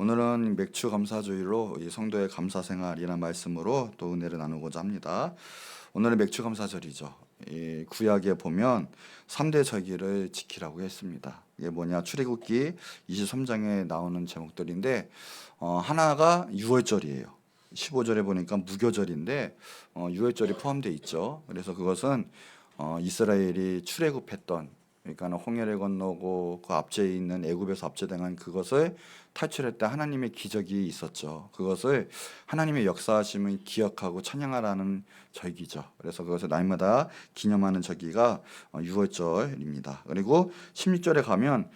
오늘은 맥주 감사주의로 이 성도의 감사 생활이라는 말씀으로 또 은혜를 나누고자 합니다. 오늘은 맥주 감사절이죠. 이 구약에 보면 3대 절기를 지키라고 했습니다. 이게 뭐냐? 출애굽기 23장에 나오는 제목들인데 하나가 유월절이에요. 15절에 보니까 무교절인데 유월절이 포함되어 있죠. 그래서 그것은 이스라엘이 출애굽했던, 그러니까 홍해를 건너고 그 압제에 있는 애굽에서 압제당한 그것을 탈출할 때 하나님의 기적이 있었죠. 그것을 하나님의 역사하심을 기억하고 찬양하라는 절기죠. 그래서 그것을 날마다 기념하는 절기가 유월절입니다. 그리고 16절에 가면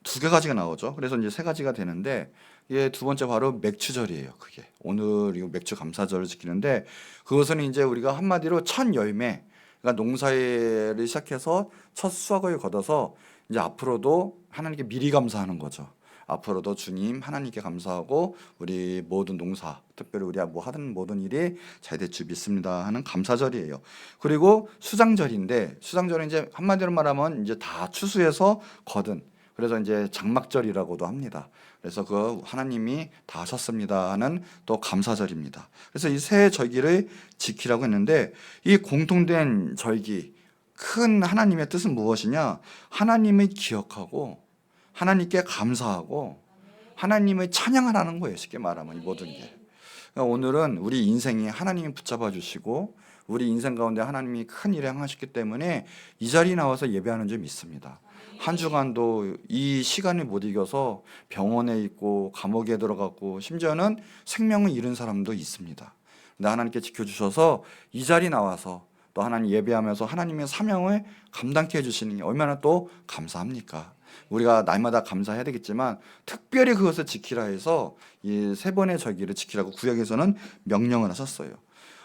두 가지가 나오죠. 그래서 이제 세 가지가 되는데, 이게 두 번째 바로 맥주절이에요. 그게 오늘 이 맥주 감사절을 지키는데, 그것은 이제 우리가 한마디로 첫 열매, 그러니까 농사를 시작해서 첫 수확을 거둬서 이제 앞으로도 하나님께 미리 감사하는 거죠. 앞으로도 주님 하나님께 감사하고 우리 모든 농사, 특별히 우리가 뭐 하든 모든 일이 잘 될 줄 믿습니다 하는 감사절이에요. 그리고 수장절인데, 수장절은 이제 한마디로 말하면 이제 다 추수해서 거둔, 그래서 이제 장막절이라고도 합니다. 그래서 그 하나님이 다 하셨습니다 하는 또 감사절입니다. 그래서 이 세 절기를 지키라고 했는데, 이 공통된 절기, 큰 하나님의 뜻은 무엇이냐? 하나님을 기억하고 하나님께 감사하고 하나님을 찬양하라는 거예요. 쉽게 말하면 이 모든 게. 그러니까 오늘은 우리 인생이 하나님이 붙잡아 주시고 우리 인생 가운데 하나님이 큰 일을 행하셨기 때문에 이 자리에 나와서 예배하는 줄 믿습니다. 한 주간도 이 시간을 못 이겨서 병원에 있고 감옥에 들어갔고 심지어는 생명을 잃은 사람도 있습니다. 근데 하나님께 지켜주셔서 이 자리에 나와서 또 하나님 예배하면서 하나님의 사명을 감당케 해주시는 게 얼마나 또 감사합니까? 우리가 날마다 감사해야 되겠지만 특별히 그것을 지키라 해서 이 세 번의 절기를 지키라고 구약에서는 명령을 하셨어요.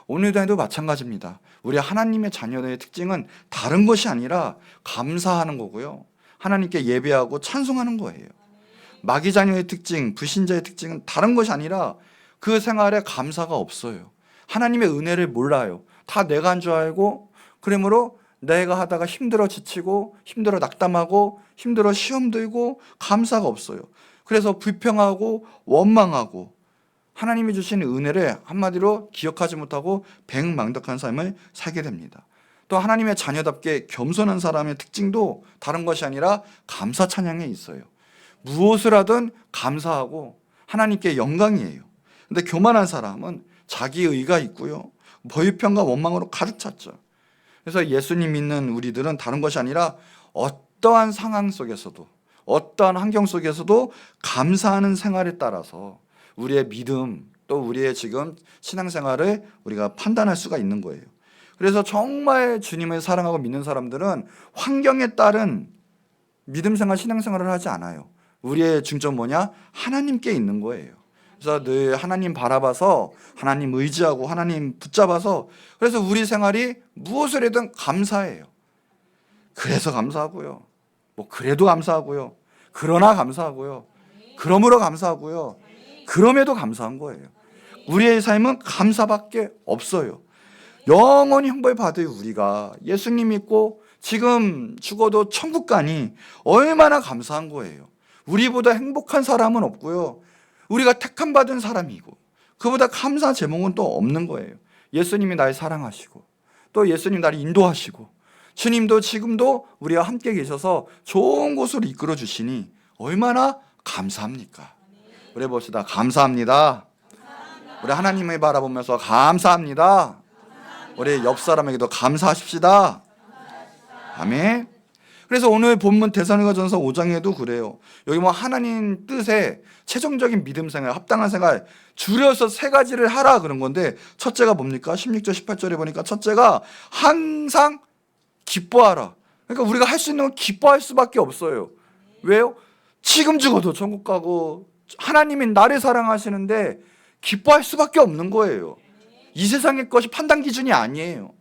오늘도 마찬가지입니다. 우리 하나님의 자녀들의 특징은 다른 것이 아니라 감사하는 거고요, 하나님께 예배하고 찬송하는 거예요. 마귀 자녀의 특징, 불신자의 특징은 다른 것이 아니라 그 생활에 감사가 없어요. 하나님의 은혜를 몰라요. 다 내가 한 줄 알고, 그러므로 내가 하다가 힘들어 지치고 힘들어 낙담하고 힘들어 시험 들고 감사가 없어요. 그래서 불평하고 원망하고 하나님이 주신 은혜를 한마디로 기억하지 못하고 백망덕한 삶을 살게 됩니다. 또 하나님의 자녀답게 겸손한 사람의 특징도 다른 것이 아니라 감사 찬양에 있어요. 무엇을 하든 감사하고 하나님께 영광이에요. 근데 교만한 사람은 자기 의가 있고요, 불평과 원망으로 가득 찼죠. 그래서 예수님 믿는 우리들은 다른 것이 아니라 어떠한 상황 속에서도 어떠한 환경 속에서도 감사하는 생활에 따라서 우리의 믿음, 또 우리의 지금 신앙생활을 우리가 판단할 수가 있는 거예요. 그래서 정말 주님을 사랑하고 믿는 사람들은 환경에 따른 믿음생활, 신앙생활을 하지 않아요. 우리의 중점 뭐냐? 하나님께 있는 거예요. 그래서 늘 하나님 바라봐서 하나님 의지하고 하나님 붙잡아서, 그래서 우리 생활이 무엇을 해든 감사해요. 그래서 감사하고요, 뭐 그래도 감사하고요, 그러나 감사하고요, 그러므로 감사하고요, 그럼에도 감사한 거예요. 우리의 삶은 감사밖에 없어요. 영원히 형벌 받을 우리가 예수님 믿고 지금 죽어도 천국 가니 얼마나 감사한 거예요. 우리보다 행복한 사람은 없고요, 우리가 택함 받은 사람이고 그보다 감사한 제목은 또 없는 거예요. 예수님이 날 사랑하시고 또 예수님 나를 인도하시고 주님도 지금도 우리와 함께 계셔서 좋은 곳으로 이끌어 주시니 얼마나 감사합니까? 우리 봅시다. 감사합니다. 우리 하나님을 바라보면서 감사합니다. 우리 옆 사람에게도 감사하십시다. 아멘. 그래서 오늘 본문 데살로니가전서 5장에도 그래요. 여기 뭐 하나님 뜻에 최종적인 믿음 생활, 합당한 생활 줄여서 세 가지를 하라 그런 건데, 첫째가 뭡니까? 16절 18절에 보니까 첫째가 항상 기뻐하라. 그러니까 우리가 할 수 있는 건 기뻐할 수밖에 없어요. 왜요? 지금 죽어도 천국 가고 하나님이 나를 사랑하시는데 기뻐할 수밖에 없는 거예요. 이 세상의 것이 판단 기준이 아니에요.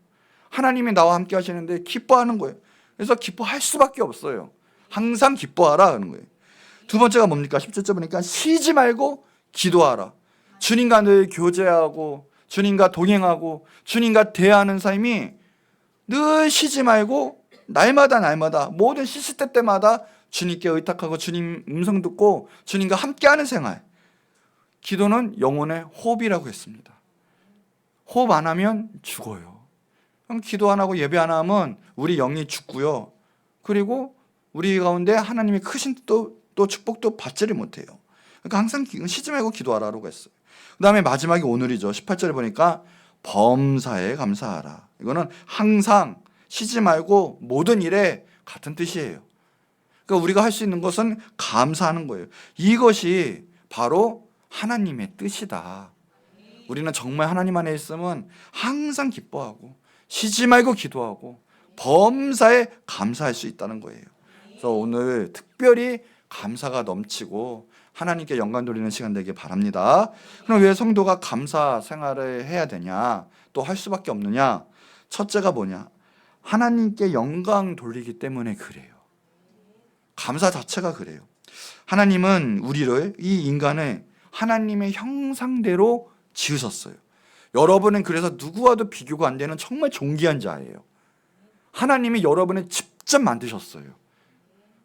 하나님이 나와 함께 하시는데 기뻐하는 거예요. 그래서 기뻐할 수밖에 없어요. 항상 기뻐하라 하는 거예요. 두 번째가 뭡니까? 17절 보니까 쉬지 말고 기도하라. 주님과 늘 교제하고 주님과 동행하고 주님과 대화하는 삶이 늘 쉬지 말고 날마다 모든 시시때때마다 주님께 의탁하고 주님 음성 듣고 주님과 함께하는 생활. 기도는 영혼의 호흡이라고 했습니다. 호흡 안 하면 죽어요. 그럼 기도 안 하고 예배 안 하면 우리 영이 죽고요. 그리고 우리 가운데 하나님의 크신 또 축복도 받지를 못해요. 그러니까 항상 쉬지 말고 기도하라고 했어요. 그 다음에 마지막이 오늘이죠. 18절에 보니까 범사에 감사하라. 이거는 항상 쉬지 말고 모든 일에 같은 뜻이에요. 그러니까 우리가 할 수 있는 것은 감사하는 거예요. 이것이 바로 하나님의 뜻이다. 우리는 정말 하나님 안에 있으면 항상 기뻐하고 쉬지 말고 기도하고 범사에 감사할 수 있다는 거예요. 그래서 오늘 특별히 감사가 넘치고 하나님께 영광 돌리는 시간 되길 바랍니다. 그럼 왜 성도가 감사 생활을 해야 되냐? 또 할 수밖에 없느냐? 첫째가 뭐냐? 하나님께 영광 돌리기 때문에 그래요. 감사 자체가 그래요. 하나님은 우리를, 이 인간을 하나님의 형상대로 지으셨어요. 여러분은 그래서 누구와도 비교가 안 되는 정말 존귀한 자예요. 하나님이 여러분을 직접 만드셨어요.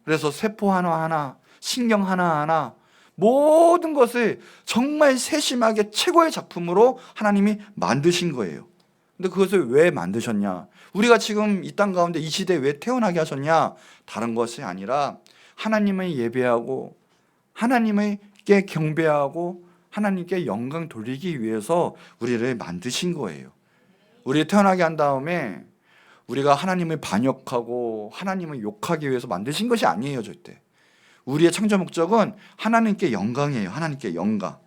그래서 세포 하나하나, 신경 하나하나 모든 것을 정말 세심하게 최고의 작품으로 하나님이 만드신 거예요. 근데 그것을 왜 만드셨냐? 우리가 지금 이 땅 가운데 이 시대에 왜 태어나게 하셨냐? 다른 것이 아니라 하나님을 예배하고 하나님께 경배하고 하나님께 영광 돌리기 위해서 우리를 만드신 거예요. 우리를 태어나게 한 다음에 우리가 하나님을 반역하고 하나님을 욕하기 위해서 만드신 것이 아니에요, 절대. 우리의 창조 목적은 하나님께 영광이에요. 하나님께 영광.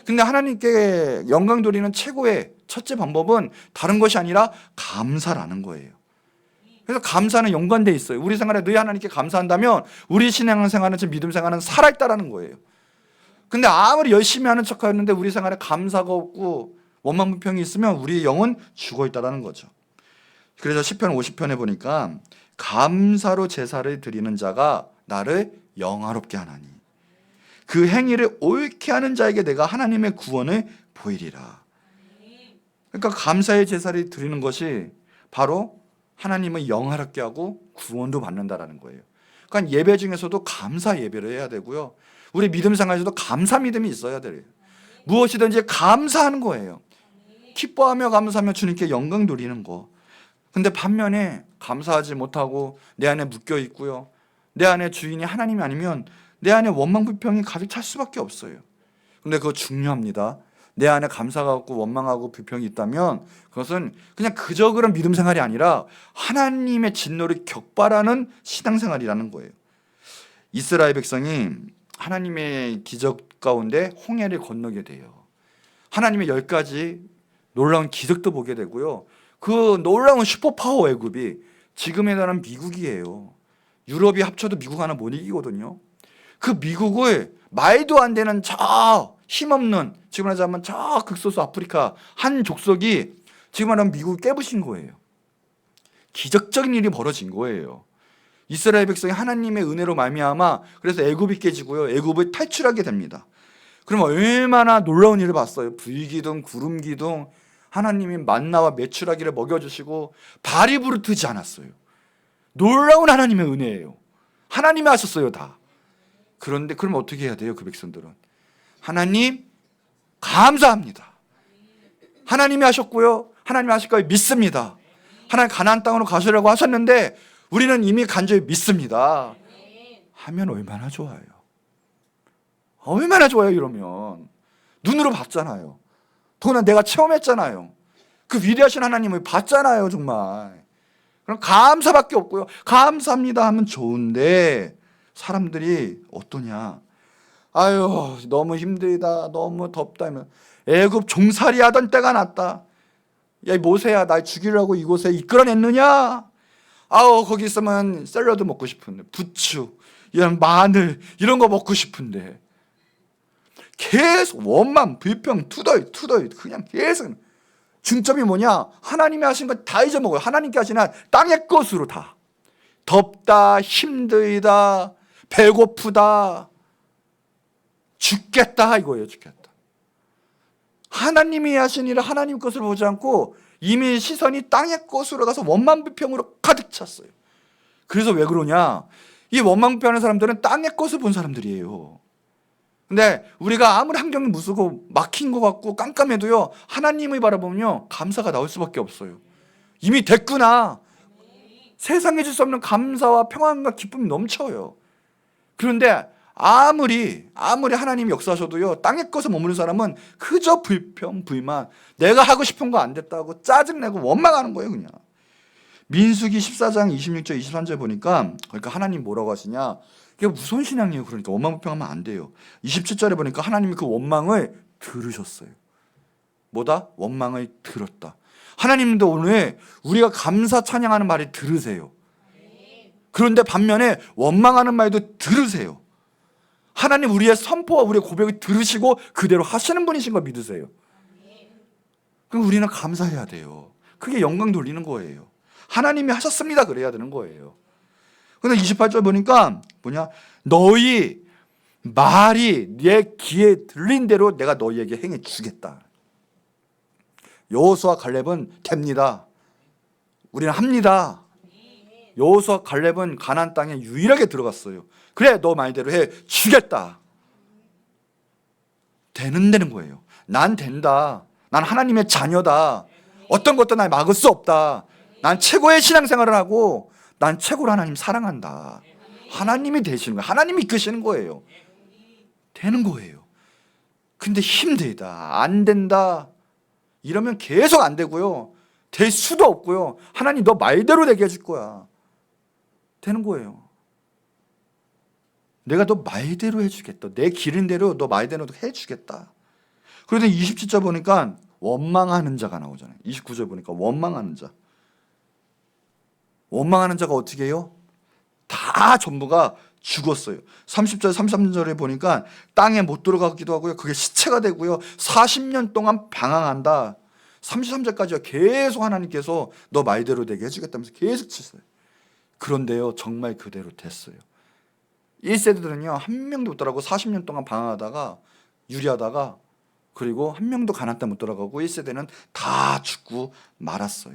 근데 하나님께 영광 돌리는 최고의 첫째 방법은 다른 것이 아니라 감사라는 거예요. 그래서 감사는 연관되어 있어요. 우리 생활에 늘 하나님께 감사한다면 우리 신앙생활은, 지금 믿음 생활은 살아있다라는 거예요. 근데 아무리 열심히 하는 척하는데 우리 생활에 감사가 없고 원망불평이 있으면 우리의 영은 죽어있다라는 거죠. 그래서 시편 50편에 보니까 감사로 제사를 드리는 자가 나를 영화롭게 하나니 그 행위를 옳게 하는 자에게 내가 하나님의 구원을 보이리라. 그러니까 감사의 제사를 드리는 것이 바로 하나님을 영화롭게 하고 구원도 받는다라는 거예요. 그러니까 예배 중에서도 감사 예배를 해야 되고요. 우리 믿음 생활에서도 감사 믿음이 있어야 돼요. 무엇이든지 감사하는 거예요. 기뻐하며 감사하며 주님께 영광 돌리는 거. 근데 반면에 감사하지 못하고 내 안에 묶여 있고요. 내 안에 주인이 하나님이 아니면 내 안에 원망불평이 가득 찰 수밖에 없어요. 근데 그거 중요합니다. 내 안에 감사가 없고 원망하고 불평이 있다면 그것은 그냥 그저 그런 믿음 생활이 아니라 하나님의 진노를 격발하는 신앙생활이라는 거예요. 이스라엘 백성이 하나님의 기적 가운데 홍해를 건너게 돼요. 하나님의 10가지 놀라운 기적도 보게 되고요. 그 놀라운 슈퍼파워 애굽이 지금에 달한 미국이에요. 유럽이 합쳐도 미국 하나 못 이기거든요. 그 미국을 말도 안 되는 저 힘없는, 지금 말하자면 저 극소수 아프리카 한 족속이 지금 말하면 미국을 깨부신 거예요. 기적적인 일이 벌어진 거예요. 이스라엘 백성이 하나님의 은혜로 말미암아 그래서 애굽이 깨지고요. 애굽을 탈출하게 됩니다. 그럼 얼마나 놀라운 일을 봤어요. 불기둥, 구름기둥, 하나님이 만나와 메추라기를 먹여주시고 발이 부르트지 않았어요. 놀라운 하나님의 은혜예요. 하나님이 하셨어요, 다. 그런데 그럼 어떻게 해야 돼요, 그 백성들은? 하나님 감사합니다. 하나님이 하셨고요. 하나님이 하실 걸 믿습니다. 하나님 가나안 땅으로 가시라고 하셨는데 우리는 이미 간절히 믿습니다. 하면 얼마나 좋아요. 얼마나 좋아요. 이러면 눈으로 봤잖아요. 더구나 내가 체험했잖아요. 그 위대하신 하나님을 봤잖아요. 정말. 그럼 감사밖에 없고요. 감사합니다 하면 좋은데 사람들이 어떠냐? 아유, 너무 힘들다, 너무 덥다 하면 애굽 종살이 하던 때가 낫다. 야, 모세야, 날 죽이려고 이곳에 이끌어냈느냐? 아우, 거기 있으면 샐러드 먹고 싶은데, 부추, 이런 마늘 이런 거 먹고 싶은데 계속 원망, 불평, 투덜 그냥 계속. 중점이 뭐냐? 하나님이 하신 거 다 잊어먹어요. 하나님께 하신 한 땅의 것으로 다. 덥다, 힘들다, 배고프다, 죽겠다 이거예요. 죽겠다. 하나님이 하신 일을 하나님 것을 보지 않고 이미 시선이 땅의 것으로 가서 원망불평으로 가득 찼어요. 그래서 왜 그러냐? 이 원망불평하는 사람들은 땅의 것을 본 사람들이에요. 근데 우리가 아무리 환경이 무섭고 막힌 것 같고 깜깜해도요, 하나님을 바라보면요, 감사가 나올 수밖에 없어요. 이미 됐구나. 세상에 줄 수 없는 감사와 평안과 기쁨이 넘쳐요. 그런데 아무리 하나님이 역사하셔도요, 땅에 것에 머무는 사람은 그저 불평, 불만, 내가 하고 싶은 거 안 됐다고 짜증내고 원망하는 거예요, 그냥. 민수기 14장 26절 23절 보니까, 그러니까 하나님 뭐라고 하시냐, 이게 무슨 신앙이에요. 그러니까 원망 불평하면 안 돼요. 27절에 보니까 하나님이 그 원망을 들으셨어요. 뭐다? 원망을 들었다. 하나님도 오늘 우리가 감사 찬양하는 말을 들으세요. 그런데 반면에 원망하는 말도 들으세요. 하나님 우리의 선포와 우리의 고백을 들으시고 그대로 하시는 분이신 거 믿으세요. 그럼 우리는 감사해야 돼요. 그게 영광 돌리는 거예요. 하나님이 하셨습니다 그래야 되는 거예요. 근데 28절 보니까 뭐냐? 너희 말이 내 귀에 들린 대로 내가 너희에게 행해 주겠다. 여호수아 갈렙은 됩니다. 우리는 합니다. 여호수아 갈렙은 가나안 땅에 유일하게 들어갔어요. 그래, 너 말대로 해 주겠다. 되는 거예요. 난 된다. 난 하나님의 자녀다. 어떤 것도 날 막을 수 없다. 난 최고의 신앙생활을 하고 난 최고로 하나님 사랑한다. 하나님이 되시는 거예요. 하나님이 이끄시는 거예요. 되는 거예요. 근데 힘들다. 안 된다. 이러면 계속 안 되고요. 될 수도 없고요. 하나님 너 말대로 되게 해줄 거야. 되는 거예요. 내가 너 말대로 해주겠다. 내 기른 대로 너 말대로 해주겠다. 그런데 27절 보니까 원망하는 자가 나오잖아요. 29절 보니까 원망하는 자. 원망하는 자가 어떻게 해요? 다 전부가 죽었어요. 30절 33절에 보니까 땅에 못 들어가기도 하고요. 그게 시체가 되고요. 40년 동안 방황한다. 33절까지요. 계속 하나님께서 너 말대로 되게 해주겠다면서 계속 치세요. 그런데요, 정말 그대로 됐어요. 1세대들은요 한 명도 못 들어가고 40년 동안 방황하다가 유리하다가, 그리고 한 명도 가나안 땅 못 들어가고 1세대는 다 죽고 말았어요.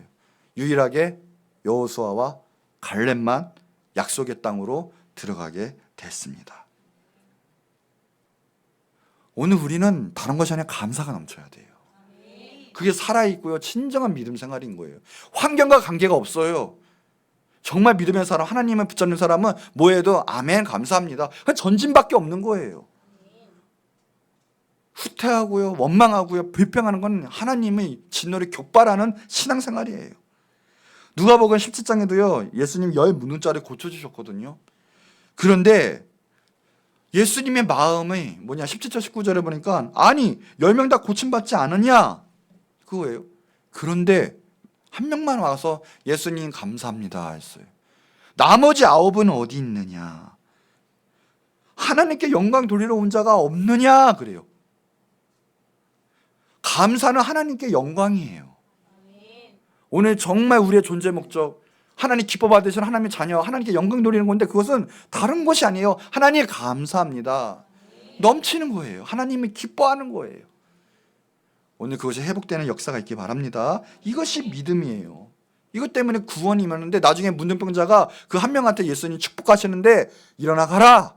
유일하게 여호수아와 갈렙만 약속의 땅으로 들어가게 됐습니다. 오늘 우리는 다른 것이 아니라 감사가 넘쳐야 돼요. 그게 살아있고요, 진정한 믿음 생활인 거예요. 환경과 관계가 없어요. 정말 믿음의 사람, 하나님을 붙잡는 사람은 뭐해도 아멘 감사합니다. 전진밖에 없는 거예요. 후퇴하고요, 원망하고요, 불평하는 건 하나님의 진노를 격발하는 신앙생활이에요. 누가복음 17장에도요 예수님 10문둥자를 고쳐주셨거든요. 그런데 예수님의 마음이 뭐냐, 17절 19절에 보니까 아니 10명 다 고침받지 않으냐 그거예요. 그런데 한 명만 와서 예수님 감사합니다 했어요. 나머지 9은 어디 있느냐, 하나님께 영광 돌리러 온 자가 없느냐 그래요. 감사는 하나님께 영광이에요. 오늘 정말 우리의 존재 목적, 하나님 기뻐 받으시는 하나님의 자녀, 하나님께 영광 돌리는 건데 그것은 다른 것이 아니에요. 하나님 감사합니다. 넘치는 거예요. 하나님이 기뻐하는 거예요. 오늘 그것이 회복되는 역사가 있기 바랍니다. 이것이 믿음이에요. 이것 때문에 구원이 임하는데 나중에 문둥병자가 그 한 명한테 예수님 축복하시는데 일어나 가라.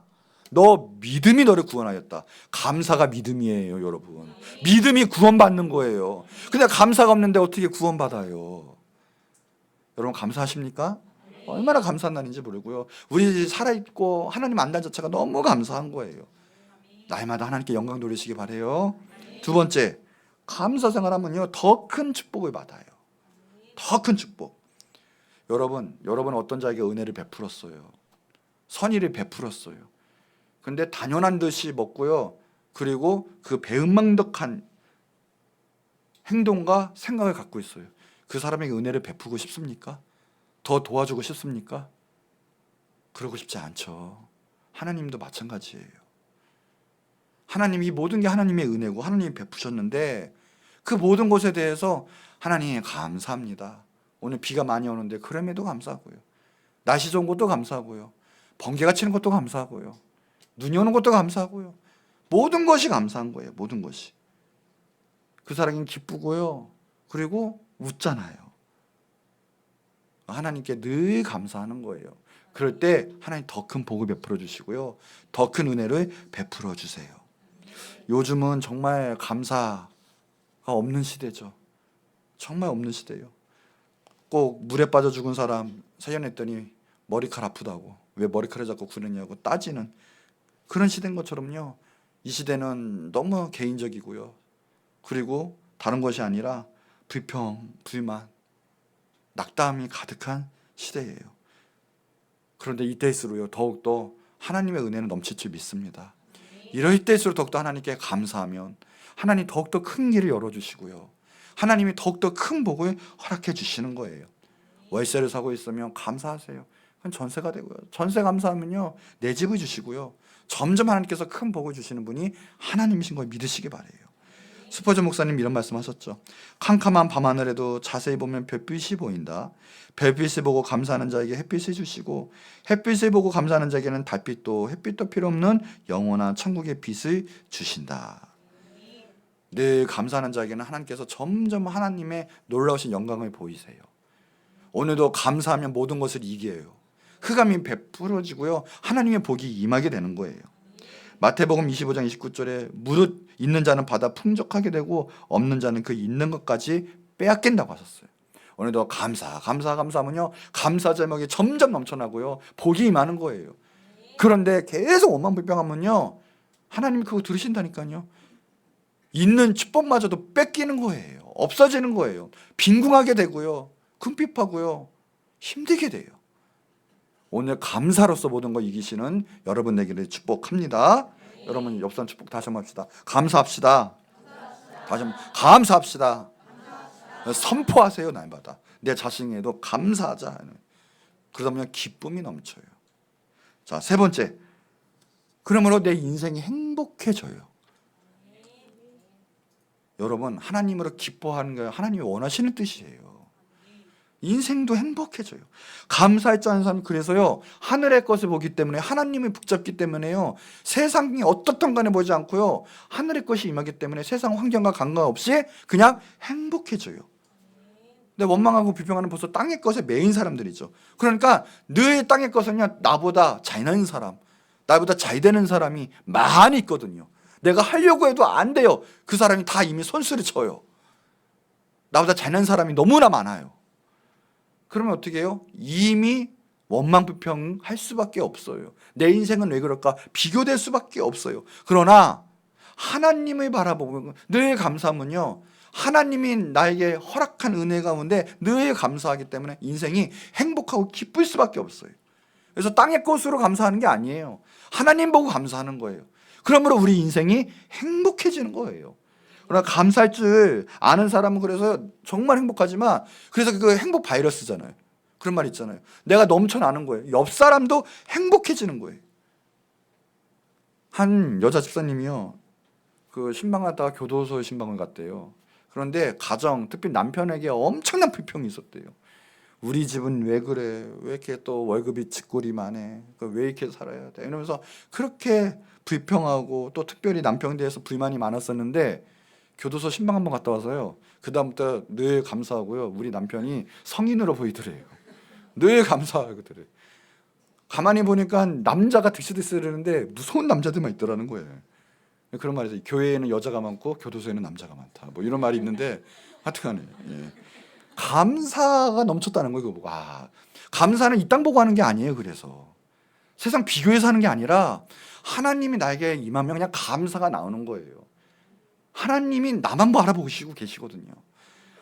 너 믿음이 너를 구원하였다. 감사가 믿음이에요, 여러분. 믿음이 구원받는 거예요. 근데 감사가 없는데 어떻게 구원받아요? 여러분 감사하십니까? 얼마나 감사한 날인지 모르고요. 우리 살아있고 하나님 안다는 자체가 너무 감사한 거예요. 날마다 하나님께 영광 돌리시기 바라요. 두 번째, 감사 생활하면요 더 큰 축복을 받아요. 더 큰 축복. 여러분 어떤 자에게 은혜를 베풀었어요. 선의를 베풀었어요. 근데 당연한 듯이 먹고요. 그리고 그 배은망덕한 행동과 생각을 갖고 있어요. 그 사람에게 은혜를 베푸고 싶습니까? 더 도와주고 싶습니까? 그러고 싶지 않죠. 하나님도 마찬가지예요. 하나님이 모든 게 하나님의 은혜고 하나님이 베푸셨는데 그 모든 것에 대해서 하나님 감사합니다. 오늘 비가 많이 오는데 그럼에도 감사하고요. 날씨 좋은 것도 감사하고요. 번개가 치는 것도 감사하고요. 눈이 오는 것도 감사하고요. 모든 것이 감사한 거예요. 모든 것이. 그 사람은 기쁘고요. 그리고 웃잖아요. 하나님께 늘 감사하는 거예요. 그럴 때 하나님 더 큰 복을 베풀어 주시고요. 더 큰 은혜를 베풀어 주세요. 요즘은 정말 감사가 없는 시대죠. 정말 없는 시대예요. 꼭 물에 빠져 죽은 사람 세연했더니 머리카락 아프다고, 왜 머리카락 자꾸 구르냐고 따지는 그런 시대인 것처럼요. 이 시대는 너무 개인적이고요. 그리고 다른 것이 아니라 불평, 불만, 낙담이 가득한 시대예요. 그런데 이때일수록요, 더욱더 하나님의 은혜는 넘칠 줄 믿습니다. 이럴 때일수록 더욱더 하나님께 감사하면 하나님 더욱더 큰 길을 열어주시고요, 하나님이 더욱더 큰 복을 허락해 주시는 거예요. 월세를 사고 있으면 감사하세요. 그건 전세가 되고요. 전세 감사하면요, 내 집을 주시고요, 점점 하나님께서 큰 복을 주시는 분이 하나님이신 걸 믿으시기 바래요. 스퍼전 목사님 이런 말씀하셨죠. 캄캄한 밤하늘에도 자세히 보면 별빛이 보인다. 별빛을 보고 감사하는 자에게 햇빛을 주시고, 햇빛을 보고 감사하는 자에게는 달빛도 햇빛도 필요 없는 영원한 천국의 빛을 주신다. 늘 감사하는 자에게는 하나님께서 점점 하나님의 놀라우신 영광을 보이세요. 오늘도 감사하면 모든 것을 이겨요. 흑암이 베풀어지고요, 하나님의 복이 임하게 되는 거예요. 마태복음 25장 29절에 무릇 있는 자는 받아 풍족하게 되고 없는 자는 그 있는 것까지 빼앗긴다고 하셨어요. 오늘도 감사하면요, 감사 제목이 점점 넘쳐나고요, 복이 임하는 거예요. 그런데 계속 원망불평하면요, 하나님이 그거 들으신다니까요. 있는 축복마저도 뺏기는 거예요. 없어지는 거예요. 빈궁하게 되고요, 궁핍하고요, 힘들게 돼요. 오늘 감사로서 모든 걸 이기시는 여러분 되기를 축복합니다. 여러분 옆 사람 축복 다시 한번 합시다. 감사합시다. 다시 한번 감사합시다. 선포하세요. 날마다 내 자신에도 감사하자. 그러다 보면 기쁨이 넘쳐요. 자, 세 번째, 그러므로 내 인생이 행복해져요. 여러분, 하나님으로 기뻐하는 게 하나님이 원하시는 뜻이에요. 인생도 행복해져요. 감사했지 않은 사람은 그래서요, 하늘의 것을 보기 때문에, 하나님을 붙잡기 때문에요, 세상이 어떻든 간에 보지 않고요, 하늘의 것이 임하기 때문에 세상 환경과 관계없이 그냥 행복해져요. 근데 원망하고 비평하는 벌써 땅의 것에 매인 사람들이죠. 그러니까 늘 땅의 것은요, 나보다 잘나는 사람, 나보다 잘 되는 사람이 많이 있거든요. 내가 하려고 해도 안 돼요. 그 사람이 다 이미 손수를 쳐요. 나보다 잘나는 사람이 너무나 많아요. 그러면 어떻게 해요? 이미 원망불평할 수밖에 없어요. 내 인생은 왜 그럴까? 비교될 수밖에 없어요. 그러나 하나님을 바라보고 늘 감사하면요, 하나님이 나에게 허락한 은혜 가운데 늘 감사하기 때문에 인생이 행복하고 기쁠 수밖에 없어요. 그래서 땅의 것으로 감사하는 게 아니에요. 하나님 보고 감사하는 거예요. 그러므로 우리 인생이 행복해지는 거예요. 그러나 감사할 줄 아는 사람은 그래서 정말 행복하지만, 그래서 그 행복 바이러스잖아요. 그런 말 있잖아요. 내가 넘쳐나는 거예요. 옆 사람도 행복해지는 거예요. 한 여자 집사님이요, 그 신방하다가 교도소에 신방을 갔대요. 그런데 가정, 특히 남편에게 엄청난 불평이 있었대요. 우리 집은 왜 그래? 왜 이렇게 또 월급이 쥐꼬리만 해? 왜 이렇게 살아야 돼? 이러면서 그렇게 불평하고, 또 특별히 남편에 대해서 불만이 많았었는데, 교도소 신방 한번 갔다 와서요, 그 다음부터 늘 감사하고요, 우리 남편이 성인으로 보이더래요. 늘 감사하거든요. 가만히 보니까 남자가 득실득실하는데 무서운 남자들만 있더라는 거예요. 그런 말이죠. 교회에는 여자가 많고 교도소에는 남자가 많다, 뭐 이런 말이 있는데, 하여튼간에 감사가 넘쳤다는 거예요. 그거 보고, 감사는 이 땅 보고 하는 게 아니에요. 그래서 세상 비교해서 하는 게 아니라 하나님이 나에게 임하면 그냥 감사가 나오는 거예요. 하나님이 나만 바라보시고 계시거든요.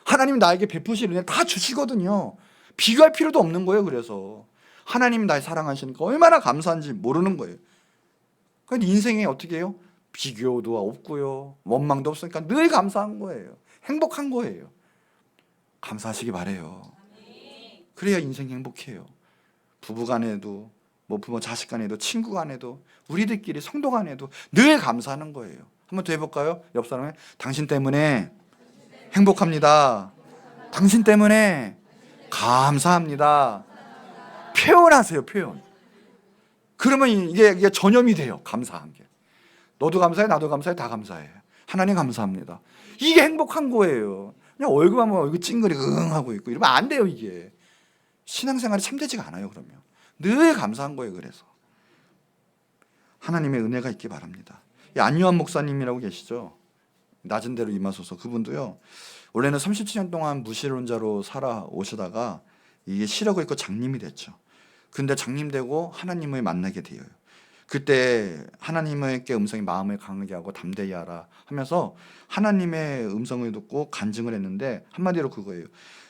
하나님이 나에게 베푸실 은혜 다 주시거든요. 비교할 필요도 없는 거예요. 그래서 하나님이 날 사랑하시니까 얼마나 감사한지 모르는 거예요. 그러니까 인생에 어떻게 해요? 비교도 없고요, 원망도 없으니까 늘 감사한 거예요. 행복한 거예요. 감사하시기 바래요. 그래야 인생이 행복해요. 부부 간에도, 뭐 부모 자식 간에도, 친구 간에도, 우리들끼리 성도 간에도 늘 감사하는 거예요. 한번 더 해볼까요? 옆 사람에, 당신 때문에 행복합니다. 당신 때문에 감사합니다. 표현하세요. 표현. 그러면 이게 전염이 돼요. 감사한 게. 너도 감사해, 나도 감사해, 다 감사해. 하나님 감사합니다. 이게 행복한 거예요. 그냥 월급 하면 얼굴 찡그리 하고 있고 이러면 안 돼요. 이게 신앙생활이 참되지가 않아요. 그러면 늘 감사한 거예요. 그래서 하나님의 은혜가 있기 바랍니다. 안유한 목사님이라고 계시죠. 낮은 데로 임하소서. 그분도요, 원래는 37년 동안 무신론자로 살아오시다가 이게 시력을 잃고 장님이 됐죠. 근데 장님 되고 하나님을 만나게 돼요. 그때 하나님의 음성이 마음을 강하게 하고 담대히 하라 하면서 하나님의 음성을 듣고 간증을 했는데 한마디로 그거예요.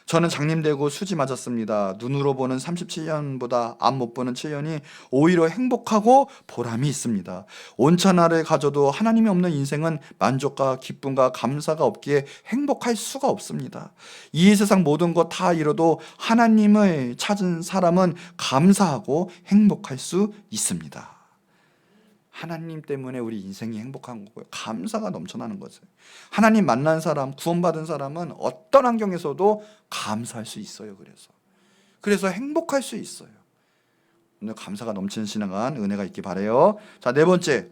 저는 장님 되고 수지 맞았습니다. 눈으로 보는 37년보다 앞 못 보는 7년이 오히려 행복하고 보람이 있습니다. 온천하를 가져도 하나님이 없는 인생은 만족과 기쁨과 감사가 없기에 행복할 수가 없습니다. 이 세상 모든 것 다 잃어도 하나님을 찾은 사람은 감사하고 행복할 수 있습니다. 하나님 때문에 우리 인생이 행복한 거고요. 감사가 넘쳐나는 거죠. 하나님 만난 사람, 구원받은 사람은 어떤 환경에서도 감사할 수 있어요. 그래서 행복할 수 있어요. 오늘 감사가 넘치는 시간 은혜가 있기 바라요. 자, 네 번째,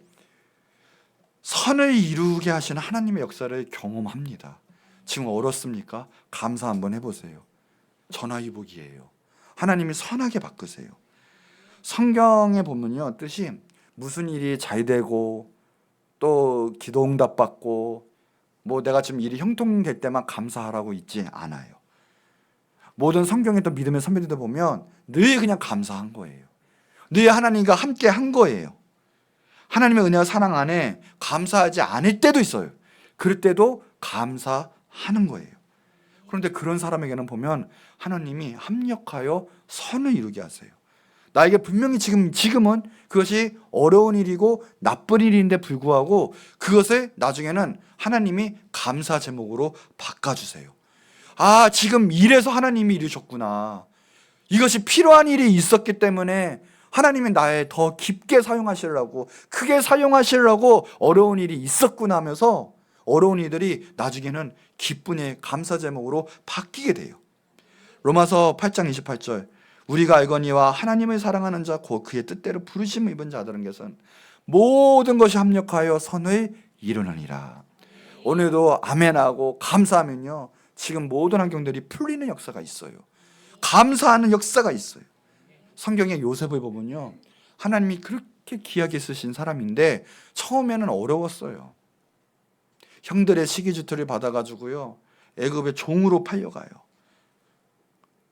선을 이루게 하시는 하나님의 역사를 경험합니다. 지금 어렵습니까? 감사 한번 해보세요. 전화위복이에요. 하나님이 선하게 바꾸세요. 성경에 보면요, 뜻이 무슨 일이 잘 되고 또 기도 응답 받고 뭐 내가 지금 일이 형통될 때만 감사하라고 있지 않아요. 모든 성경의 또 믿음의 선배들도 보면 늘 그냥 감사한 거예요. 늘 하나님과 함께 한 거예요. 하나님의 은혜와 사랑 안에 감사하지 않을 때도 있어요. 그럴 때도 감사하는 거예요. 그런데 그런 사람에게는 보면 하나님이 합력하여 선을 이루게 하세요. 나에게 분명히 지금은 그것이 어려운 일이고 나쁜 일인데 불구하고 그것을 나중에는 하나님이 감사 제목으로 바꿔주세요. 아, 지금 이래서 하나님이 이루셨구나. 이것이 필요한 일이 있었기 때문에 하나님이 나의 더 깊게 사용하시려고, 크게 사용하시려고 어려운 일이 있었구나 하면서 어려운 일들이 나중에는 기쁨의 감사 제목으로 바뀌게 돼요. 로마서 8장 28절, 우리가 알거니와 하나님을 사랑하는 자 곧 그의 뜻대로 부르심을 입은 자들은 것은 모든 것이 합력하여 선을 이루느니라. 오늘도 아멘하고 감사하면요, 지금 모든 환경들이 풀리는 역사가 있어요. 감사하는 역사가 있어요. 성경의 요셉을 보면요, 하나님이 그렇게 귀하게 쓰신 사람인데 처음에는 어려웠어요. 형들의 시기주투를 받아가지고요, 애굽의 종으로 팔려가요.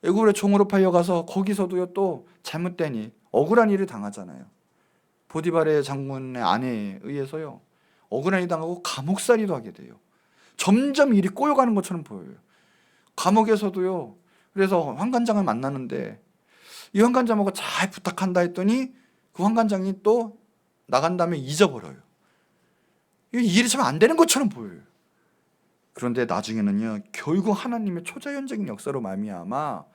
애굽의 종으로 팔려가서 거기서도요, 또 잘못된 일, 억울한 일을 당하잖아요. 보디발의 장군의 아내에 의해서요, 억울한 일 당하고 감옥살이도 하게 돼요. 점점 일이 꼬여가는 것처럼 보여요. 감옥에서도요, 그래서 환관장을 만나는데 이 환관장하고 잘 부탁한다 했더니 그 환관장이 또 나간 다음에 잊어버려요. 이 일이 참 안 되는 것처럼 보여요. 그런데 나중에는요, 결국 하나님의 초자연적인 역사로 말미암아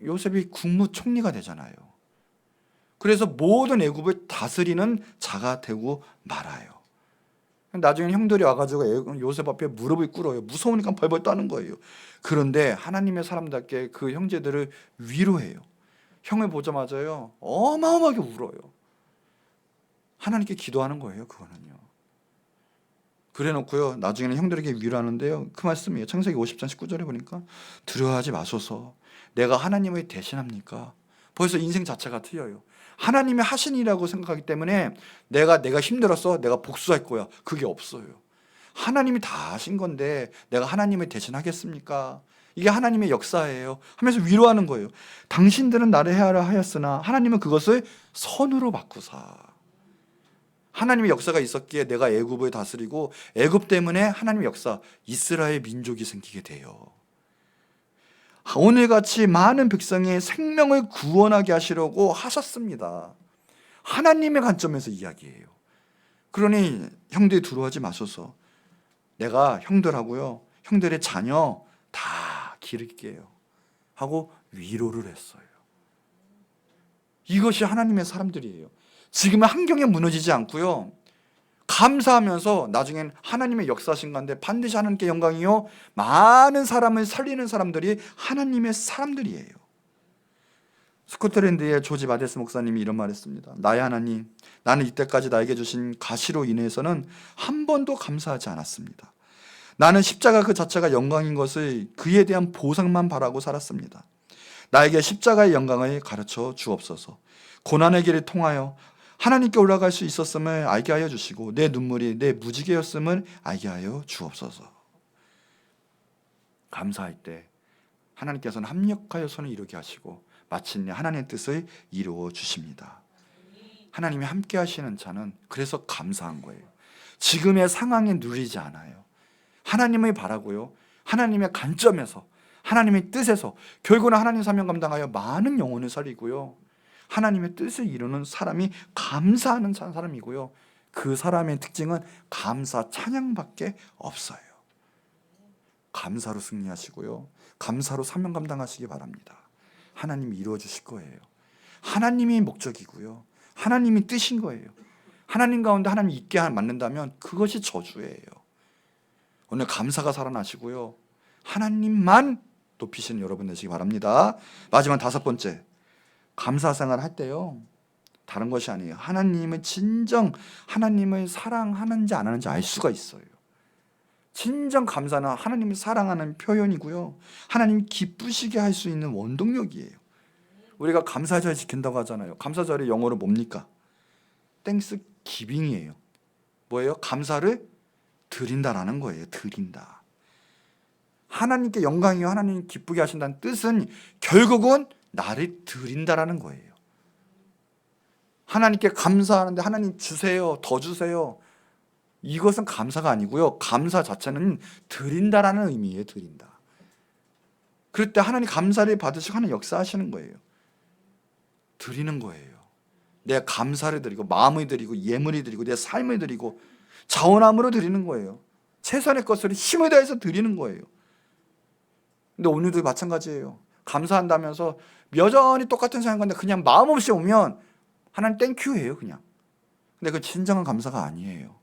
요셉이 국무총리가 되잖아요. 그래서 모든 애굽을 다스리는 자가 되고 말아요. 나중에 형들이 와가지고 요셉 앞에 무릎을 꿇어요. 무서우니까 벌벌 떠는 거예요. 그런데 하나님의 사람답게 그 형제들을 위로해요. 형을 보자마자요, 어마어마하게 울어요. 하나님께 기도하는 거예요, 그거는요. 그래 놓고요, 나중에는 형들에게 위로하는데요, 그 말씀이에요. 창세기 50장 19절에 보니까 두려워하지 마소서, 내가 하나님을 대신합니까? 벌써 인생 자체가 틀려요. 하나님이 하신 일이라고 생각하기 때문에 내가 힘들었어, 내가 복수할 거야, 그게 없어요. 하나님이 다 하신 건데 내가 하나님을 대신하겠습니까? 이게 하나님의 역사예요 하면서 위로하는 거예요. 당신들은 나를 해하라 하였으나 하나님은 그것을 선으로 바꾸사. 하나님의 역사가 있었기에 내가 애굽을 다스리고 애굽 때문에 하나님의 역사, 이스라엘 민족이 생기게 돼요. 오늘같이 많은 백성의 생명을 구원하게 하시려고 하셨습니다. 하나님의 관점에서 이야기해요. 그러니 형들이 두려워하지 마소서, 내가 형들하고요, 형들의 자녀 다 기를게요 하고 위로를 했어요. 이것이 하나님의 사람들이에요. 지금은 환경에 무너지지 않고요, 감사하면서 나중엔 하나님의 역사하신 가운데 반드시 하나님께 영광이요, 많은 사람을 살리는 사람들이 하나님의 사람들이에요. 스코틀랜드의 조지 마데스 목사님이 이런 말 했습니다. 나의 하나님, 나는 이때까지 나에게 주신 가시로 인해서는 한 번도 감사하지 않았습니다. 나는 십자가 그 자체가 영광인 것을 그에 대한 보상만 바라고 살았습니다. 나에게 십자가의 영광을 가르쳐 주옵소서. 고난의 길을 통하여 하나님께 올라갈 수 있었음을 알게 하여 주시고 내 눈물이 내 무지개였음을 알게 하여 주옵소서. 감사할 때 하나님께서는 합력하여 손을 이루게 하시고 마침내 하나님의 뜻을 이루어 주십니다. 하나님이 함께 하시는 자는 그래서 감사한 거예요. 지금의 상황에 누리지 않아요. 하나님을 바라고요. 하나님의 관점에서 하나님의 뜻에서 결국은 하나님 사명 감당하여 많은 영혼을 살리고요. 하나님의 뜻을 이루는 사람이 감사하는 사람이고요. 그 사람의 특징은 감사 찬양밖에 없어요. 감사로 승리하시고요. 감사로 사명 감당하시기 바랍니다. 하나님이 이루어 주실 거예요. 하나님이 목적이고요. 하나님이 뜻인 거예요. 하나님 가운데 하나님이 있게 만든다면 그것이 저주예요. 오늘 감사가 살아나시고요. 하나님만 높이시는 여러분 되시기 바랍니다. 마지막 5번째, 감사 생활 할 때요, 다른 것이 아니에요. 하나님을 진정 하나님을 사랑하는지 안 하는지 알 수가 있어요. 진정 감사는 하나님을 사랑하는 표현이고요. 하나님 기쁘시게 할 수 있는 원동력이에요. 우리가 감사절 지킨다고 하잖아요. 감사절이 영어로 뭡니까? 땡스 기빙이에요. 뭐예요? 감사를 드린다라는 거예요. 드린다. 하나님께 영광이요 하나님 기쁘게 하신다는 뜻은 결국은 나를 드린다라는 거예요. 하나님께 감사하는데 하나님 주세요, 더 주세요. 이것은 감사가 아니고요. 감사 자체는 드린다라는 의미예요. 드린다. 그럴 때 하나님 감사를 받으시고 하나님 역사하시는 거예요. 드리는 거예요. 내 감사를 드리고 마음을 드리고 예물을 드리고 내 삶을 드리고 자원함으로 드리는 거예요. 최선의 것을 힘을 다해서 드리는 거예요. 근데 오늘도 마찬가지예요. 감사한다면서 여전히 똑같은 생각인데 그냥 마음 없이 오면 하나님 땡큐예요 그냥. 근데 그 진정한 감사가 아니에요.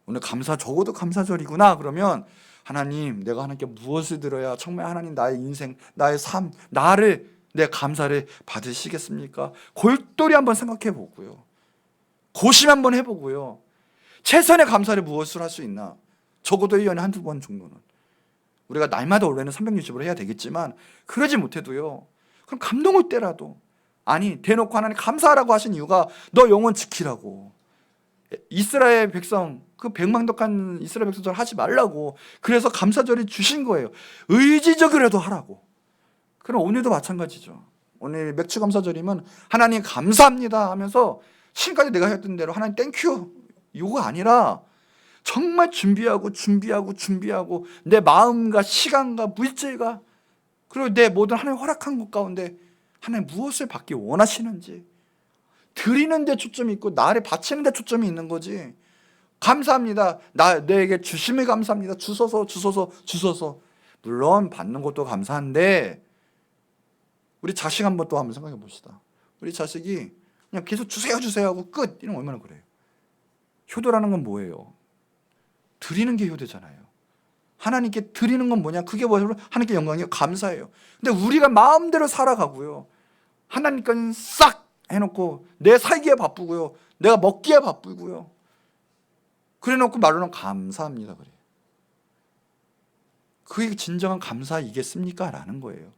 오늘 감사 적어도 감사절이구나 그러면 하나님 내가 하나님께 무엇을 드려야 정말 하나님 나의 인생 나의 삶 나를 내 감사를 받으시겠습니까? 골똘히 한번 생각해 보고요. 고심 한번 해보고요. 최선의 감사를 무엇을 할 수 있나? 적어도 1년에 한두 번 정도는. 우리가 날마다 원래는 360으로 해야 되겠지만 그러지 못해도요. 그럼 감동 올 때라도 아니 대놓고 하나님 감사하라고 하신 이유가 너 영혼 지키라고. 이스라엘 백성 그 백만덕한 이스라엘 백성들 하지 말라고. 그래서 감사절이 주신 거예요. 의지적이라도 하라고. 그럼 오늘도 마찬가지죠. 오늘 맥주 감사절이면 하나님 감사합니다 하면서 지금까지 내가 했던 대로 하나님 땡큐 이거가 아니라 정말 준비하고 내 마음과 시간과 물질과 그리고 내 모든 하나님 허락한 것 가운데 하나님 무엇을 받기 원하시는지 드리는 데 초점이 있고 나를 바치는 데 초점이 있는 거지. 감사합니다. 내게 주심을 감사합니다. 주소서. 물론 받는 것도 감사한데 우리 자식 한번 또 한번 생각해 봅시다. 우리 자식이 그냥 계속 주세요 하고 끝 이러면 얼마나 그래요. 효도라는 건 뭐예요? 드리는 게 효도잖아요. 하나님께 드리는 건 뭐냐? 그게 뭐예요? 하나님께 영광이요 감사해요. 근데 우리가 마음대로 살아가고요. 하나님께는 싹 해놓고 내 살기에 바쁘고요. 내가 먹기에 바쁘고요. 그래놓고 말로는 감사합니다 그래요. 그게 진정한 감사이겠습니까? 라는 거예요.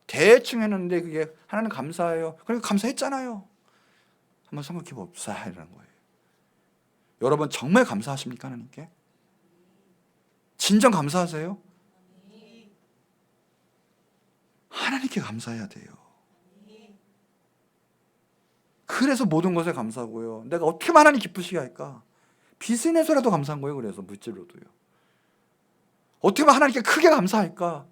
대충 했는데 그게 하나님 감사해요. 그러니까 감사했잖아요. 한번 생각해 봅시다 이라는 거예요. 여러분 정말 감사하십니까? 하나님께? 진정 감사하세요? 하나님께 감사해야 돼요. 그래서 모든 것에 감사하고요. 내가 어떻게 하나님 기쁘시게 할까? 빚을 내서라도 감사한 거예요. 그래서 물질로도요. 어떻게 하면 하나님께 크게 감사할까?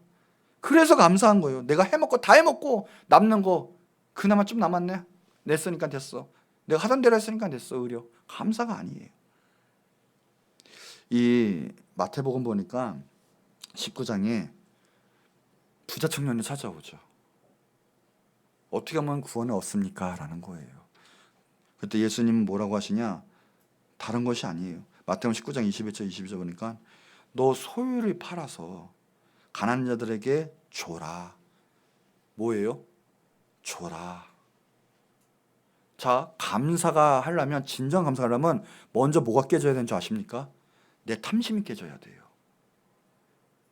그래서 감사한 거예요. 내가 해먹고 다 해먹고 남는 거 그나마 좀 남았네. 냈으니까 됐어. 내가 하던 대로 했으니까 됐어. 의료. 감사가 아니에요. 이 마태복음 보니까 19장에 부자 청년이 찾아오죠. 어떻게 하면 구원을 얻습니까? 라는 거예요. 그때 예수님은 뭐라고 하시냐? 다른 것이 아니에요. 마태복음 19장 21절 22절 보니까 너 소유를 팔아서 가난한 자들에게 줘라. 뭐예요? 줘라. 자, 감사가 하려면 진정 감사가 하려면 먼저 뭐가 깨져야 되는 줄 아십니까? 내 탐심이 깨져야 돼요.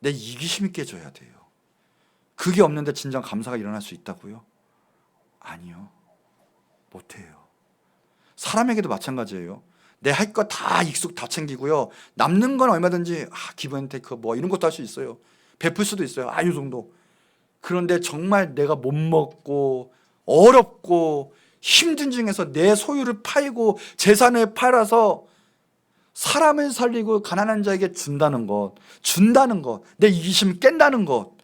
내 이기심이 깨져야 돼요. 그게 없는데 진정 감사가 일어날 수 있다고요? 아니요. 못해요. 사람에게도 마찬가지예요. 내 할 거 다 익숙 다 챙기고요. 남는 건 얼마든지 기브 앤 테이크 뭐 이런 것도 할 수 있어요. 베풀 수도 있어요. 이 정도. 그런데 정말 내가 못 먹고 어렵고 힘든 중에서 내 소유를 팔고 재산을 팔아서 사람을 살리고 가난한 자에게 준다는 것, 내 이기심을 깬다는 것,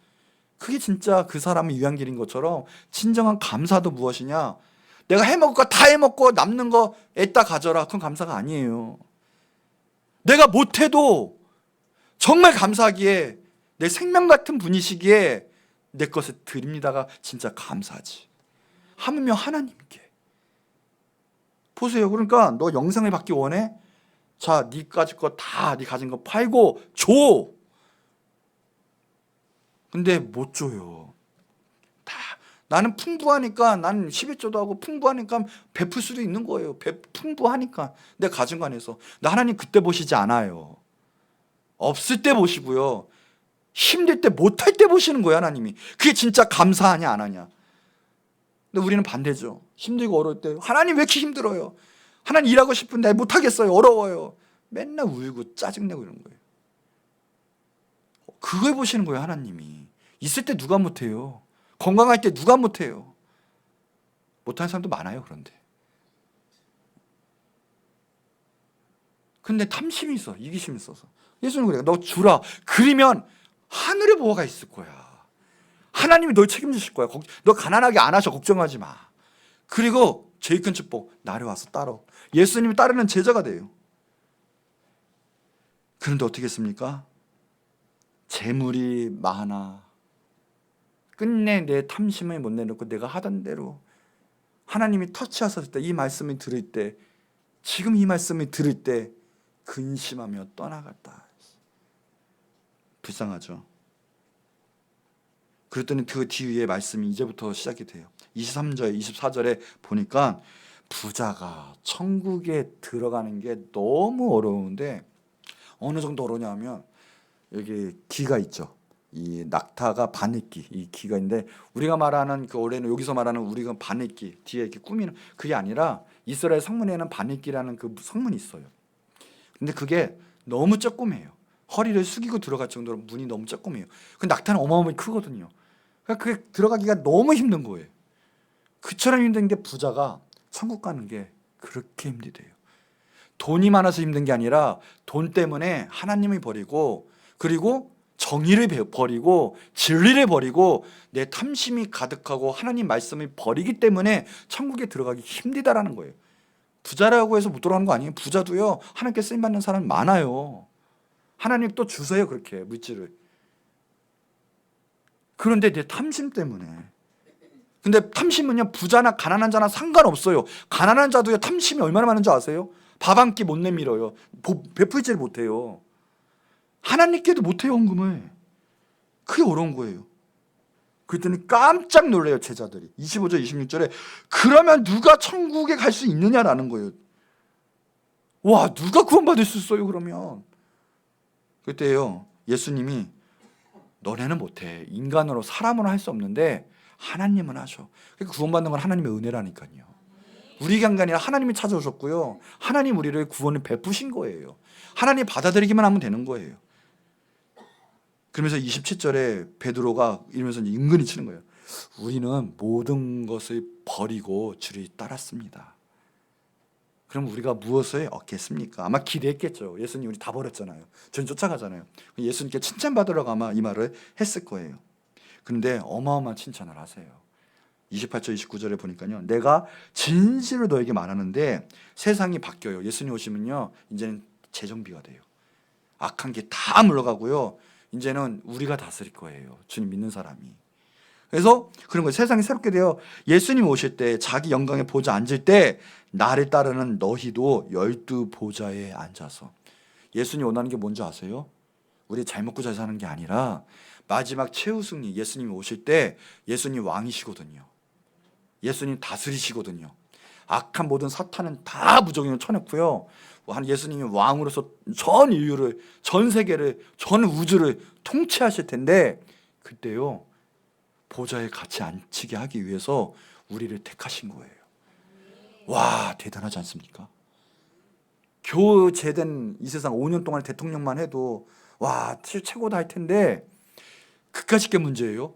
그게 진짜 그 사람의 유한길인 것처럼 진정한 감사도 무엇이냐? 내가 해먹을 거 다 해먹고 남는 거 애따 가져라. 그건 감사가 아니에요. 내가 못해도 정말 감사하기에 내 생명 같은 분이시기에 내 것을 드립니다가 진짜 감사하지. 하물며 하나님께. 보세요. 그러니까 너 영생을 받기 원해? 자, 네 가진 거 다, 네 가진 거 팔고 줘. 근데 못 줘요. 다 나는 풍부하니까, 나는 11조도 하고 풍부하니까 베풀 수도 있는 거예요. 풍부하니까 내 가진 거 안에서. 나 하나님 그때 보시지 않아요. 없을 때 보시고요. 힘들 때 못할 때 보시는 거예요, 하나님이. 그게 진짜 감사하냐 안 하냐. 근데 우리는 반대죠. 힘들고 어려울 때 하나님 왜 이렇게 힘들어요? 하나님 일하고 싶은데 못하겠어요. 어려워요. 맨날 울고 짜증내고 이런 거예요. 그걸 보시는 거예요, 하나님이. 있을 때 누가 못해요? 건강할 때 누가 못해요? 못하는 사람도 많아요, 그런데. 근데 탐심이 있어, 이기심이 있어서. 예수님 그래요. 너 주라. 그러면 하늘의 보호가 있을 거야. 하나님이 널 책임지실 거야. 너 가난하게 안 하셔. 걱정하지 마. 그리고 제일 큰 축복, 나를 와서 따라. 예수님이 따르는 제자가 돼요. 그런데 어떻게 했습니까? 재물이 많아. 끝내 내 탐심을 못 내놓고 내가 하던 대로 하나님이 터치하셨을 때, 이 말씀을 들을 때, 지금 이 말씀을 들을 때 근심하며 떠나갔다. 불쌍하죠. 그랬더니 그 뒤에 말씀이 이제부터 시작이 돼요. 23절, 24절에 보니까 부자가 천국에 들어가는 게 너무 어려운데, 어느 정도 어려냐면 여기 기가 있죠. 이 낙타가 바느끼, 이 기가 있는데, 우리가 말하는 그 원래는 여기서 말하는 우리가 바느끼 뒤에 이렇게 꾸미는 그게 아니라 이스라엘 성문에는 바느끼라는 그 성문이 있어요. 근데 그게 너무 조그매요. 허리를 숙이고 들어갈 정도로 문이 너무 조그매요. 그 낙타는 어마어마하게 크거든요. 그러니까 그게 들어가기가 너무 힘든 거예요. 그처럼 힘든 게 부자가 천국 가는 게 그렇게 힘들대요. 돈이 많아서 힘든 게 아니라 돈 때문에 하나님을 버리고, 그리고 정의를 버리고, 진리를 버리고, 내 탐심이 가득하고 하나님 말씀을 버리기 때문에 천국에 들어가기 힘들다라는 거예요. 부자라고 해서 못 들어가는 거 아니에요. 부자도요, 하나님께 쓰임받는 사람 많아요. 하나님 또 주세요, 그렇게 물질을. 그런데 내 탐심 때문에. 근데 탐심은요, 부자나 가난한 자나 상관없어요. 가난한 자도요, 탐심이 얼마나 많은지 아세요? 밥 한 끼 못 내밀어요. 베풀지를 못해요. 하나님께도 못해요, 헌금을. 그게 어려운 거예요. 그랬더니 깜짝 놀래요, 제자들이. 25절 26절에 그러면 누가 천국에 갈 수 있느냐라는 거예요. 와, 누가 구원받을 수 있어요, 그러면. 그때요, 예수님이 너네는 못해. 인간으로, 사람으로 할 수 없는데 하나님은 하셔. 그러니까 구원받는 건 하나님의 은혜라니까요. 우리가 한 게 아니라 하나님이 찾아오셨고요, 하나님 우리를 구원을 베푸신 거예요. 하나님 받아들이기만 하면 되는 거예요. 그러면서 27절에 베드로가 이러면서 은근히 치는 거예요. 우리는 모든 것을 버리고 주를 따랐습니다. 그럼 우리가 무엇을 얻겠습니까? 아마 기대했겠죠. 예수님 우리 다 버렸잖아요. 전 쫓아가잖아요. 예수님께 칭찬받으라고 아마 이 말을 했을 거예요. 그런데 어마어마한 칭찬을 하세요. 28절 29절에 보니까요, 내가 진실을 너에게 말하는데 세상이 바뀌어요. 예수님 오시면요, 이제는 재정비가 돼요. 악한 게 다 물러가고요, 이제는 우리가 다스릴 거예요. 주님 믿는 사람이. 그래서 그런 거예요. 세상이 새롭게 되어 예수님 오실 때, 자기 영광의 보좌 앉을 때 나를 따르는 너희도 12 보좌에 앉아서. 예수님 원하는 게 뭔지 아세요? 우리 잘 먹고 잘 사는 게 아니라 마지막 최우승리, 예수님이 오실 때 예수님 왕이시거든요. 예수님 다스리시거든요. 악한 모든 사탄은 다 무적으로 쳐놓고요, 예수님이 왕으로서 전 인류를, 전 세계를, 전 우주를 통치하실 텐데, 그때요 보좌에 같이 앉히게 하기 위해서 우리를 택하신 거예요. 와, 대단하지 않습니까? 겨우 제된 이 세상 5년 동안 대통령만 해도 와, 최고다 할 텐데 그까짓 게 문제예요.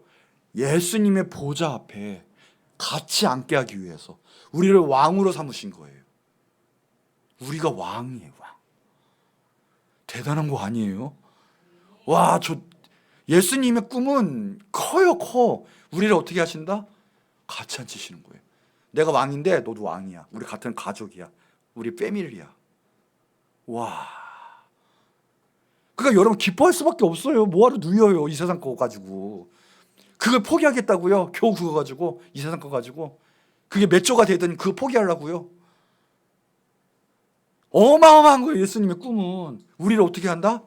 예수님의 보좌 앞에 같이 앉게 하기 위해서 우리를 왕으로 삼으신 거예요. 우리가 왕이에요, 왕. 대단한 거 아니에요? 와, 예수님의 꿈은 커요, 커. 우리를 어떻게 하신다? 같이 앉히시는 거예요. 내가 왕인데 너도 왕이야. 우리 같은 가족이야. 우리 패밀리야. 와. 그러니까 여러분 기뻐할 수밖에 없어요. 뭐하러 누려요, 이 세상 거 가지고. 그걸 포기하겠다고요? 겨우 그거 가지고, 이 세상 거 가지고. 그게 몇 조가 되든 그거 포기하려고요? 어마어마한 거예요, 예수님의 꿈은. 우리를 어떻게 한다?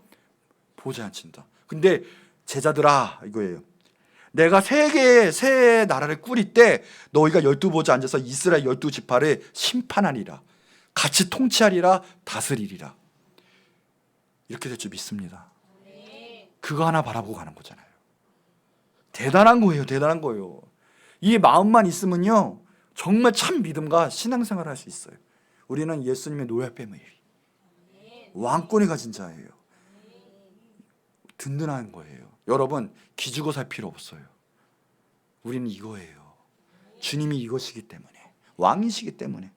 보좌에 앉힌다. 근데 제자들아, 이거예요. 내가 새 나라를 꾸릴 때 너희가 12보좌 앉아서 이스라엘 12지파를 심판하리라. 같이 통치하리라, 다스리리라. 이렇게 될 줄 믿습니다. 그거 하나 바라보고 가는 거잖아요. 대단한 거예요, 대단한 거예요. 이 마음만 있으면요, 정말 참 믿음과 신앙생활을 할 수 있어요. 우리는 예수님의 노예 패밀리, 왕권이 가진 자예요. 든든한 거예요. 여러분, 기죽어 살 필요 없어요. 우리는 이거예요. 주님이 이것이기 때문에, 왕이시기 때문에.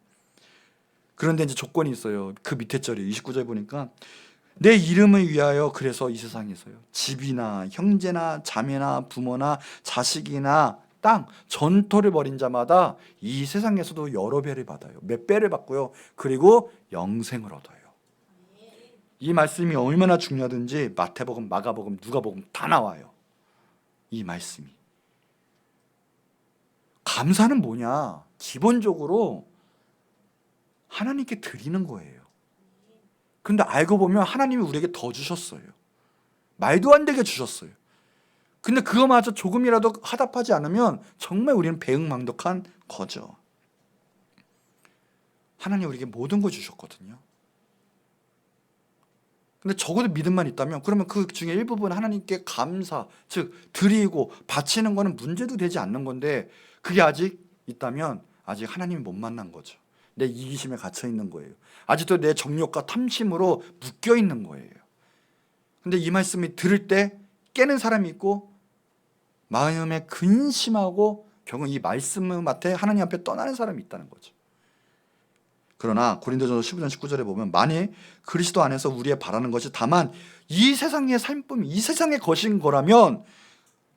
그런데 이제 조건이 있어요. 그 밑에 절이 29절 보니까 내 이름을 위하여 그래서 이 세상에서요, 집이나 형제나 자매나 부모나 자식이나 땅, 전토를 벌인 자마다 이 세상에서도 여러 배를 받아요. 몇 배를 받고요. 그리고 영생을 얻어요. 이 말씀이 얼마나 중요하든지 마태복음, 마가복음, 누가복음 다 나와요. 이 말씀이. 감사는 뭐냐? 기본적으로 하나님께 드리는 거예요. 근데 알고 보면 하나님이 우리에게 더 주셨어요. 말도 안 되게 주셨어요. 근데 그거마저 조금이라도 화답하지 않으면 정말 우리는 배은망덕한 거죠. 하나님 우리에게 모든 걸 주셨거든요. 근데 적어도 믿음만 있다면 그러면 그 중에 일부분 하나님께 감사, 즉 드리고 바치는 거는 문제도 되지 않는 건데, 그게 아직 있다면 아직 하나님을 못 만난 거죠. 내 이기심에 갇혀 있는 거예요. 아직도 내 정욕과 탐심으로 묶여 있는 거예요. 근데 이 말씀이 들을 때 깨는 사람이 있고 마음에 근심하고 결국 이 말씀 앞에 하나님 앞에 떠나는 사람이 있다는 거죠. 그러나 고린도전서 15장 19절에 보면 만일 그리스도 안에서 우리의 바라는 것이 다만 이 세상의 삶뿐, 이 세상의 것인 거라면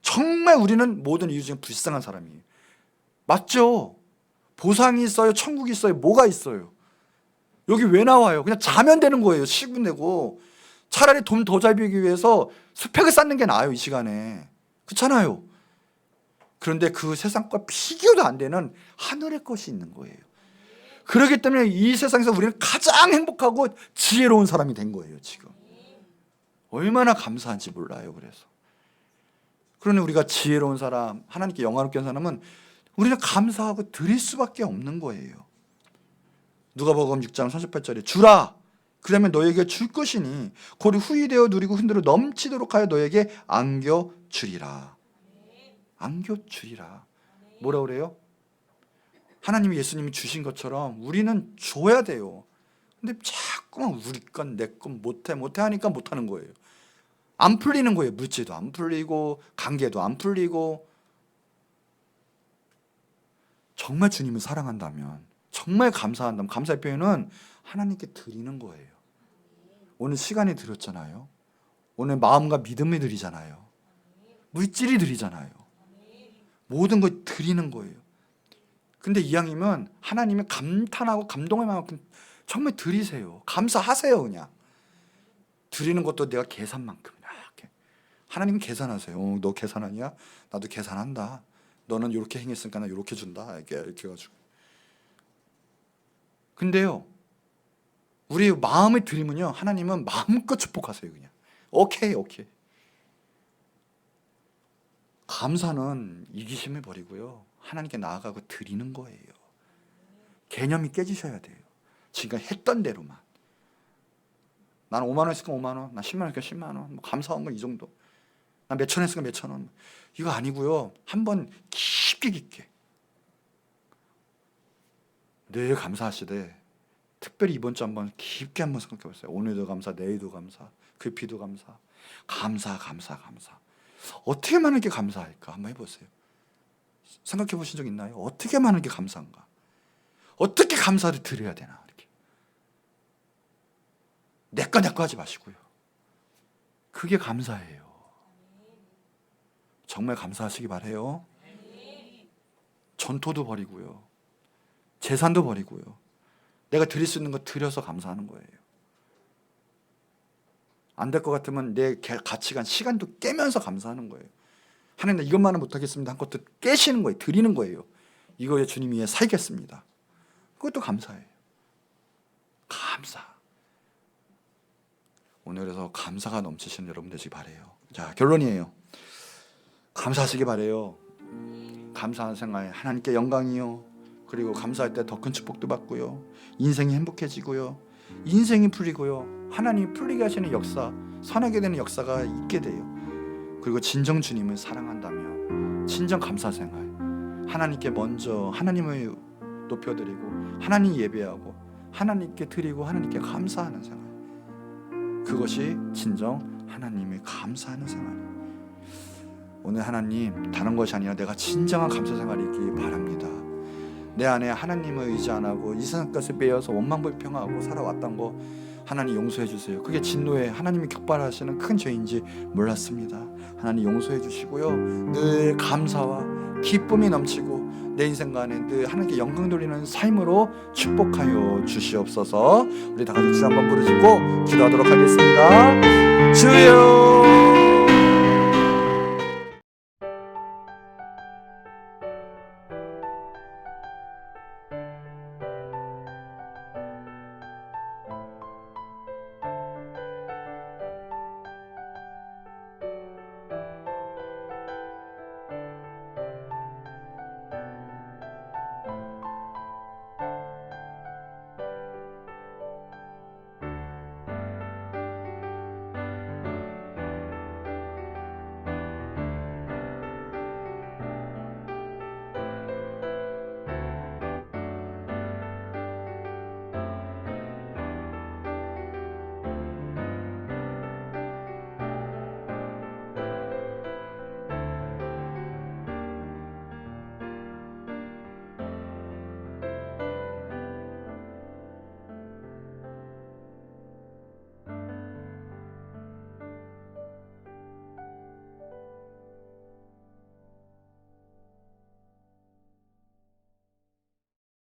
정말 우리는 모든 이유 중에 불쌍한 사람이에요. 맞죠? 보상이 있어요, 천국이 있어요, 뭐가 있어요? 여기 왜 나와요? 그냥 자면 되는 거예요. 시군 내고. 차라리 돈 더 잘 벌기 위해서 스펙을 쌓는 게 나아요, 이 시간에. 그렇잖아요. 그런데 그 세상과 비교도 안 되는 하늘의 것이 있는 거예요. 그렇기 때문에 이 세상에서 우리는 가장 행복하고 지혜로운 사람이 된 거예요, 지금. 얼마나 감사한지 몰라요, 그래서. 그러니 우리가 지혜로운 사람, 하나님께 영화롭게 한 사람은 우리는 감사하고 드릴 수밖에 없는 거예요. 누가복음 6장 38절에 주라, 그러면 너에게 줄 것이니 곧 후이되어 누리고 흔들어 넘치도록 하여 너에게 안겨주리라. 안겨주리라. 뭐라 그래요? 하나님이 예수님이 주신 것처럼 우리는 줘야 돼요. 근데 자꾸만 우리 건 내 건 못해 하니까 못하는 거예요. 안 풀리는 거예요. 물질도 안 풀리고 관계도 안 풀리고. 정말 주님을 사랑한다면, 정말 감사한다면, 감사의 표현은 하나님께 드리는 거예요. 오늘 시간이 드렸잖아요. 오늘 마음과 믿음을 드리잖아요. 물질이 드리잖아요. 모든 걸 드리는 거예요. 근데 이왕이면 하나님이 감탄하고 감동할 만큼 정말 드리세요. 감사하세요. 그냥 드리는 것도 내가 계산만큼 이렇게. 하나님은 계산하세요. 너 계산하냐? 나도 계산한다. 너는 이렇게 행했으니까 나 이렇게 준다. 이렇게 해가지고. 근데요, 우리 마음을 드리면요, 하나님은 마음껏 축복하세요. 그냥 오케이. 감사는 이기심을 버리고요, 하나님께 나아가고 드리는 거예요. 개념이 깨지셔야 돼요. 지금까지 했던 대로만. 나는 5만 원 했으니까 5만 원, 나 10만 원 했으니까 10만 원, 뭐 감사한 건 이 정도. 나 몇 천 했으니까 몇 천 원. 이거 아니고요, 한번 깊게 늘 감사하시되 특별히 이번 주 한번 깊게 한번 생각해 보세요. 오늘도 감사, 내일도 감사, 급히도 감사, 감사. 어떻게 많은 게 감사할까? 한번 해보세요. 생각해 보신 적 있나요? 어떻게 많은 게 감사한가? 어떻게 감사를 드려야 되나? 이렇게 내 거 하지 마시고요. 그게 감사예요. 정말 감사하시기 바래요. 전토도 버리고요, 재산도 버리고요, 내가 드릴 수 있는 거 드려서 감사하는 거예요. 안 될 것 같으면 내 가치관, 시간도 깨면서 감사하는 거예요. 하나님, 나 이것만은 못하겠습니다 한 것도 깨시는 거예요. 드리는 거예요. 이거에 주님 위에 살겠습니다. 그것도 감사해요. 감사. 오늘 그래서 감사가 넘치시는 여러분 되시기 바래요. 자, 결론이에요. 감사하시기 바래요. 감사한 생활, 하나님께 영광이요, 그리고 감사할 때 더 큰 축복도 받고요, 인생이 행복해지고요, 인생이 풀리고요, 하나님이 풀리게 하시는 역사, 선하게 되는 역사가 있게 돼요. 그리고 진정 주님을 사랑한다면 진정 감사 생활, 하나님께 먼저 하나님을 높여드리고 하나님 예배하고 하나님께 드리고 하나님께 감사하는 생활, 그것이 진정 하나님을 감사하는 생활이에요. 오늘 하나님, 다른 것이 아니라 내가 진정한 감사 생활이 있기 바랍니다. 내 안에 하나님을 의지 안 하고 이 세상 것을 빼어서 원망불평하고 살아왔던 거 하나님 용서해 주세요. 그게 진노에 하나님이 격발하시는 큰 죄인지 몰랐습니다. 하나님 용서해 주시고요, 늘 감사와 기쁨이 넘치고 내 인생 간에 늘 하나님께 영광 돌리는 삶으로 축복하여 주시옵소서. 우리 다 같이 주 한번 부르짖고 기도하도록 하겠습니다. 주여